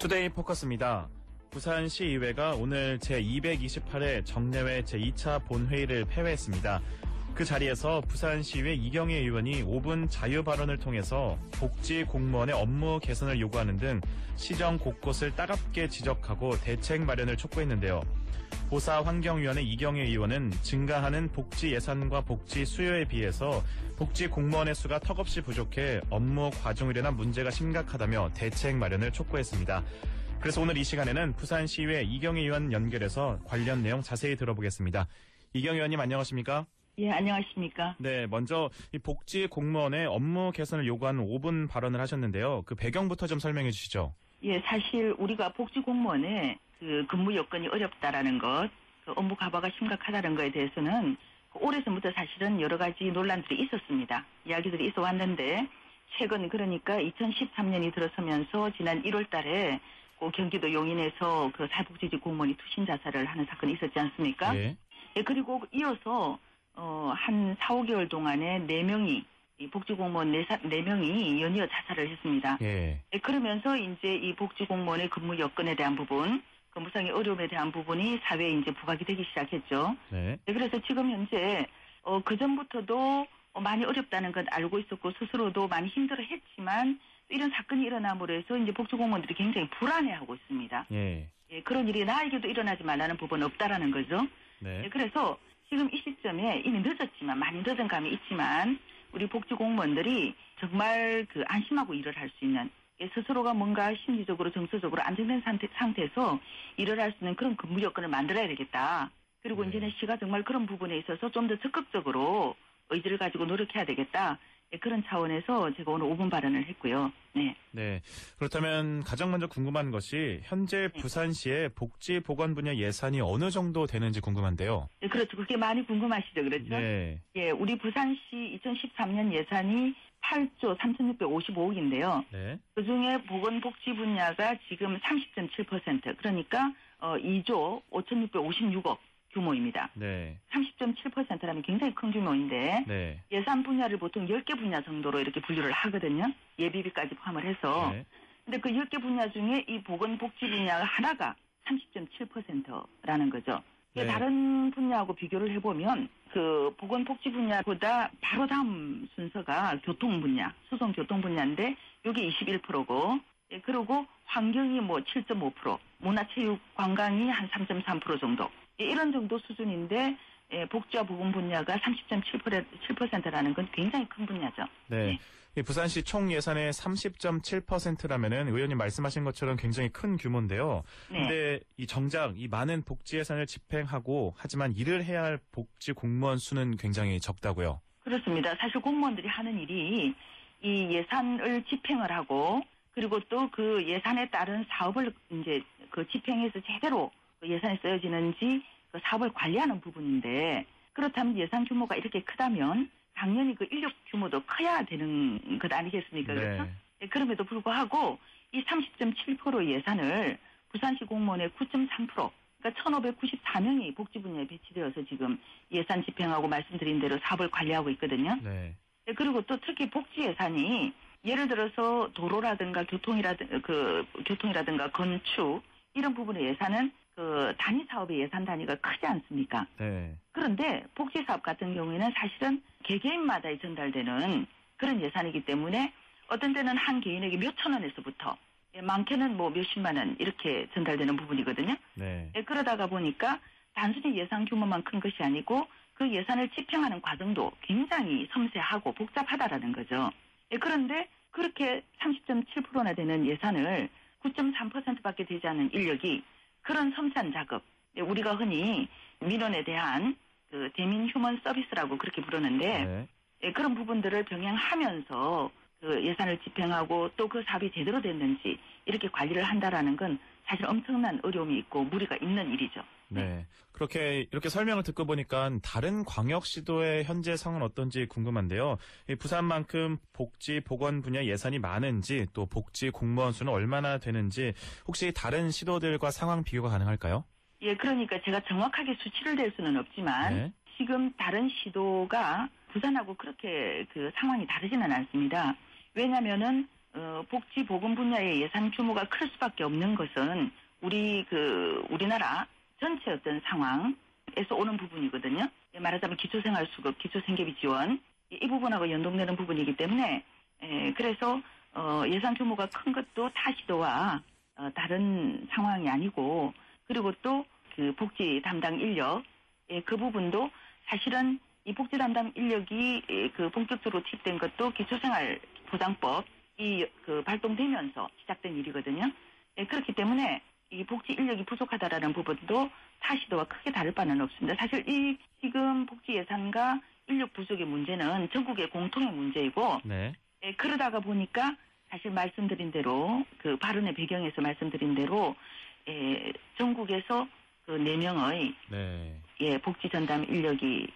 투데이 포커스입니다. 부산시의회가 오늘 제228회 정례회 제2차 본회의를 폐회했습니다. 그 자리에서 부산시의회 이경희 의원이 5분 자유 발언을 통해서 복지 공무원의 업무 개선을 요구하는 등 시정 곳곳을 따갑게 지적하고 대책 마련을 촉구했는데요. 보사환경위원회 이경희 의원은 증가하는 복지 예산과 복지 수요에 비해서 복지 공무원의 수가 턱없이 부족해 업무 과중으로 인한 문제가 심각하다며 대책 마련을 촉구했습니다. 그래서 오늘 이 시간에는 부산시의회 이경희 의원 연결해서 관련 내용 자세히 들어보겠습니다. 이경희 의원님 안녕하십니까? 예, 안녕하십니까? 네, 먼저 이 복지 공무원의 업무 개선을 요구하는 5분 발언을 하셨는데요. 그 배경부터 좀 설명해 주시죠. 예, 사실 우리가 복지 공무원의 그 근무 여건이 어렵다라는 것, 그 업무 가바가 심각하다는 것에 대해서는 오래전부터 사실은 여러 가지 논란들이 있었습니다. 이야기들이 있어 왔는데 최근 그러니까 2013년이 들어서면서 지난 1월 달에 경기도 용인에서 그 사회복지직 공무원이 투신 자살을 하는 사건이 있었지 않습니까? 예. 예, 그리고 이어서 한 4, 5개월 동안에 4명이 이 복지공무원 4명이 연이어 자살을 했습니다. 예. 그러면서 이제 이 복지공무원의 근무 여건에 대한 부분, 근무상의 어려움에 대한 부분이 사회에 이제 부각이 되기 시작했죠. 네. 그래서 지금 현재 그 전부터도 많이 어렵다는 건 알고 있었고 스스로도 많이 힘들어했지만 이런 사건이 일어남으로 해서 이제 복지공무원들이 굉장히 불안해하고 있습니다. 예. 예, 그런 일이 나에게도 일어나지 말라는 법은 없다라는 거죠. 네. 예, 그래서 지금 이 시점에 이미 늦었지만 많이 늦은 감이 있지만 우리 복지공무원들이 정말 그 안심하고 일을 할 수 있는 스스로가 뭔가 심리적으로 정서적으로 안정된 상태에서 일을 할 수 있는 그런 근무 여건을 만들어야 되겠다. 그리고 이제는 시가 정말 그런 부분에 있어서 좀 더 적극적으로 의지를 가지고 노력해야 되겠다. 그런 차원에서 제가 오늘 5분 발언을 했고요. 네. 네. 그렇다면 가장 먼저 궁금한 것이 현재 부산시의 복지 보건 분야 예산이 어느 정도 되는지 궁금한데요. 네, 그렇죠. 그게 많이 궁금하시죠. 그렇죠? 네. 예, 우리 부산시 2013년 예산이 8조 3,655억인데요. 네. 그중에 보건복지 분야가 지금 30.7% 그러니까 2조 5,656억 규모입니다. 네. 30.7%라면 굉장히 큰 규모인데 네. 예산 분야를 보통 10개 분야 정도로 이렇게 분류를 하거든요. 예비비까지 포함을 해서. 네. 근데 그 10개 분야 중에 이 보건복지 분야가 하나가 30.7%라는 거죠. 네. 다른 분야하고 비교를 해보면 그 보건복지 분야보다 바로 다음 순서가 교통 분야, 수송 교통 분야인데 이게 21%고 그리고 환경이 뭐 7.5%, 문화체육 관광이 한 3.3% 정도. 이런 정도 수준인데 복지와 보건 분야가 30.7%라는 건 굉장히 큰 분야죠. 네. 이 부산시 총 예산의 30.7%라면은 의원님 말씀하신 것처럼 굉장히 큰 규모인데요. 네. 근데 이 정작 이 많은 복지 예산을 집행하고 하지만 일을 해야 할 복지 공무원 수는 굉장히 적다고요. 그렇습니다. 사실 공무원들이 하는 일이 이 예산을 집행을 하고 그리고 또 그 예산에 따른 사업을 이제 그 집행해서 제대로 예산이 쓰여지는지 그 사업을 관리하는 부분인데 그렇다면 예산 규모가 이렇게 크다면 당연히 그 인력 규모도 커야 되는 것 아니겠습니까? 네. 그렇죠? 네, 그럼에도 불구하고 이 30.7% 예산을 부산시 공무원의 9.3% 그러니까 1,594명이 복지 분야에 배치되어서 지금 예산 집행하고 말씀드린 대로 사업을 관리하고 있거든요. 네. 네, 그리고 또 특히 복지 예산이 예를 들어서 도로라든가 교통이라든가 건축 이런 부분의 예산은 그 단위 사업의 예산 단위가 크지 않습니까? 네. 그런데 복지 사업 같은 경우에는 사실은 개개인마다 전달되는 그런 예산이기 때문에 어떤 때는 한 개인에게 몇천 원에서부터 많게는 뭐 몇십만 원 이렇게 전달되는 부분이거든요. 네. 그러다가 보니까 단순히 예산 규모만 큰 것이 아니고 그 예산을 집행하는 과정도 굉장히 섬세하고 복잡하다라는 거죠. 그런데 그렇게 30.7%나 되는 예산을 9.3%밖에 되지 않은 인력이 그런 섬세한 작업, 우리가 흔히 민원에 대한 그 대민 휴먼 서비스라고 그렇게 부르는데 그런 부분들을 병행하면서 그 예산을 집행하고 또 그 사업이 제대로 됐는지 이렇게 관리를 한다라는 건 사실 엄청난 어려움이 있고 무리가 있는 일이죠. 네. 이렇게 설명을 듣고 보니까 다른 광역시도의 현재 상황은 어떤지 궁금한데요. 부산만큼 복지, 보건 분야 예산이 많은지 또 복지 공무원 수는 얼마나 되는지 혹시 다른 시도들과 상황 비교가 가능할까요? 예, 그러니까 제가 정확하게 수치를 댈 수는 없지만 네. 지금 다른 시도가 부산하고 그렇게 그 상황이 다르지는 않습니다. 왜냐면은 복지보건 분야의 예산 규모가 클 수밖에 없는 것은 우리나라 전체 어떤 상황에서 오는 부분이거든요. 말하자면 기초생활수급, 기초생계비 지원 이 부분하고 연동되는 부분이기 때문에 그래서 예산 규모가 큰 것도 타시도와 다른 상황이 아니고 그리고 또 그 복지 담당 인력 그 부분도 사실은 이 복지 담당 인력이 그 본격적으로 투입된 것도 기초생활보장법이 발동되면서 시작된 일이거든요. 그렇기 때문에 이 복지 인력이 부족하다라는 부분도 타시도와 크게 다를 바는 없습니다. 사실 이 지금 복지 예산과 인력 부족의 문제는 전국의 공통의 문제이고 네. 그러다가 보니까 사실 말씀드린 대로 그 발언의 배경에서 말씀드린 대로 전국에서 그 4명의 네. 복지 전담 인력이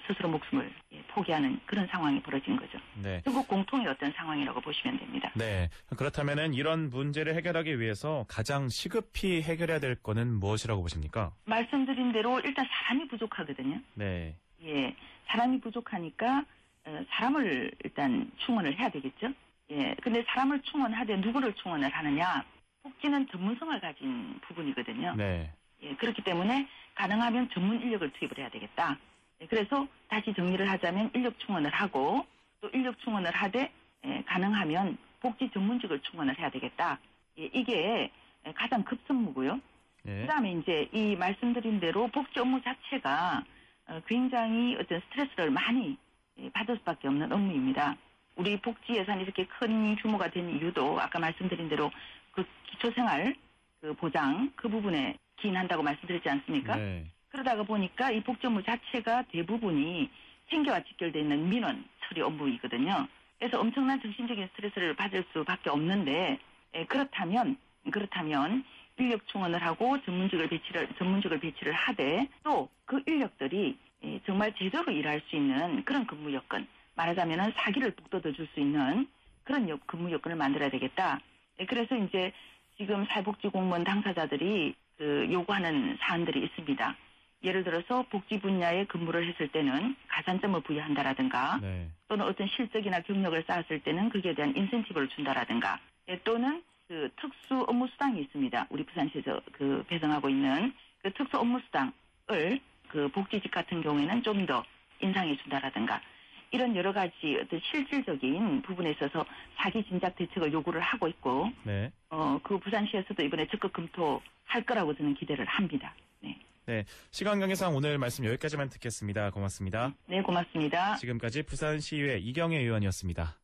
스스로 목숨을 포기하는 그런 상황이 벌어진 거죠. 네. 전국 공통의 어떤 상황이라고 보시면 됩니다. 네. 그렇다면은 이런 문제를 해결하기 위해서 가장 시급히 해결해야 될 거는 무엇이라고 보십니까? 말씀드린 대로 일단 사람이 부족하거든요. 네. 예, 사람이 부족하니까 사람을 일단 충원을 해야 되겠죠. 예, 근데 사람을 충원하되 누구를 충원을 하느냐? 복지는 전문성을 가진 부분이거든요. 네. 예, 그렇기 때문에 가능하면 전문 인력을 투입을 해야 되겠다. 예, 그래서 다시 정리를 하자면 인력 충원을 하고 또 인력 충원을 하되 가능하면 복지 전문직을 충원을 해야 되겠다. 예, 이게 가장 급선무고요. 예. 그다음에 이제 이 말씀드린 대로 복지 업무 자체가 굉장히 어떤 스트레스를 많이 받을 수밖에 없는 업무입니다. 우리 복지 예산이 이렇게 큰 규모가 된 이유도 아까 말씀드린 대로 그 기초생활 그 보장 그 부분에 기인한다고 말씀드렸지 않습니까? 네. 그러다가 보니까 이 복지 업무 자체가 대부분이 생계와 직결되어 있는 민원 처리 업무이거든요. 그래서 엄청난 정신적인 스트레스를 받을 수밖에 없는데 그렇다면 인력 충원을 하고 전문직을 배치를 하되 또 그 인력들이 정말 제대로 일할 수 있는 그런 근무 여건, 말하자면은 사기를 북돋워 줄 수 있는 그런 근무 여건을 만들어야 되겠다. 그래서 이제 지금 사회복지 공무원 당사자들이 요구하는 사안들이 있습니다. 예를 들어서 복지 분야에 근무를 했을 때는 가산점을 부여한다라든가 네. 또는 어떤 실적이나 경력을 쌓았을 때는 거기에 대한 인센티브를 준다라든가 또는 그 특수 업무 수당이 있습니다. 우리 부산시에서 배정하고 있는 그 특수 업무 수당을 그 복지직 같은 경우에는 좀 더 인상해 준다라든가 이런 여러 가지 어떤 실질적인 부분에 있어서 사기 진작 대책을 요구를 하고 있고 네. 그 부산시에서도 이번에 적극 검토할 거라고 저는 기대를 합니다. 네. 네. 시간 관계상 오늘 말씀 여기까지만 듣겠습니다. 고맙습니다. 네, 고맙습니다. 지금까지 부산시의회 이경혜 의원이었습니다.